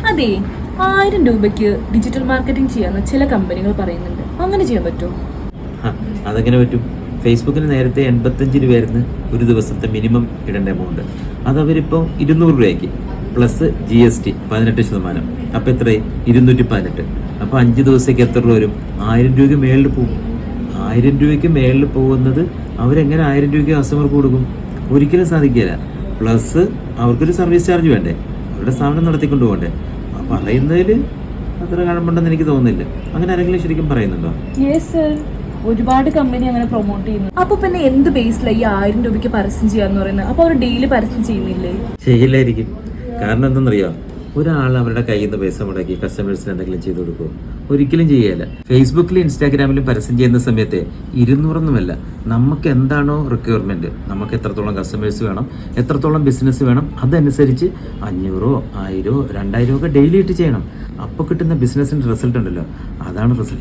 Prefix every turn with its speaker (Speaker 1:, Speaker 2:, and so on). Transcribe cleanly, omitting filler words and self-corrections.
Speaker 1: അതെ, 1000 രൂപയ്ക്ക് digital marketing ചെയ്യാന്ന് ചില കമ്പനികൾ പറയുന്നുണ്ട്. അങ്ങനെ ചെയ്യാൻ പറ്റുമോ?
Speaker 2: അതെങ്ങനെ പറ്റും? ഫേസ്ബുക്കിന് നേരത്തെ 85 രൂപയായിരുന്നു ഒരു ദിവസത്തെ മിനിമം ഇടേണ്ട എമൗണ്ട്. അതവരിപ്പോൾ 200 രൂപയ്ക്ക് പ്ലസ് GST 18%. അപ്പോൾ എത്രയായി? 218. അപ്പോൾ 5 ദിവസത്തേക്ക് എത്ര രൂപ വരും? 1000 രൂപയ്ക്ക് മേളിൽ പോകും. 1000 രൂപയ്ക്ക് മേളിൽ പോകുന്നത് അവരെങ്ങനെ 1000 രൂപയ്ക്ക് കസ്റ്റമർക്ക് കൊടുക്കും? ഒരിക്കലും സാധിക്കില്ല. പ്ലസ് അവർക്കൊരു സർവീസ് ചാർജ് വേണ്ടേ, അവരുടെ സ്ഥാപനം നടത്തിക്കൊണ്ട് പോകണ്ടേ. പറയുന്നതിൽ അത്ര കഴമ്പുണ്ടെന്ന് എനിക്ക് തോന്നുന്നില്ല. അങ്ങനെ ആരെങ്കിലും ശരിക്കും പറയുന്നുണ്ടോ?
Speaker 1: ഒരുപാട് കമ്പനി അങ്ങനെ പ്രൊമോട്ട് ചെയ്യുന്നു. അപ്പൊ പിന്നെ എന്ത് ബേസിലായി 1000 രൂപയ്ക്ക് പരസ്യം ചെയ്യാന്ന് പറയുന്നത്? അപ്പൊ അവർ ഡെയിലി പരസ്യം ചെയ്യുന്നില്ലേ?
Speaker 2: ചെയ്യില്ലായിരിക്കും. കാരണം എന്തെന്നറിയോ, ഒരാൾ അവരുടെ കയ്യിൽ നിന്ന് പൈസ മുടക്കി കസ്റ്റമേഴ്സിന് എന്തെങ്കിലും ചെയ്തു കൊടുക്കുമോ? ഒരിക്കലും ചെയ്യല്ല. ഫേസ്ബുക്കിലും ഇൻസ്റ്റാഗ്രാമിലും പരസ്യം ചെയ്യുന്ന സമയത്ത് 200 നമുക്ക് എന്താണോ റിക്വയർമെന്റ്, നമുക്ക് എത്രത്തോളം കസ്റ്റമേഴ്സ് വേണം, എത്രത്തോളം ബിസിനസ് വേണം, അതനുസരിച്ച് 500, 1000, 2000 ഒക്കെ ഡെയിലി ആയിട്ട് ചെയ്യണം. അപ്പോൾ കിട്ടുന്ന ബിസിനസിന്റെ റിസൾട്ട് ഉണ്ടല്ലോ, അതാണ് റിസൾട്ട്.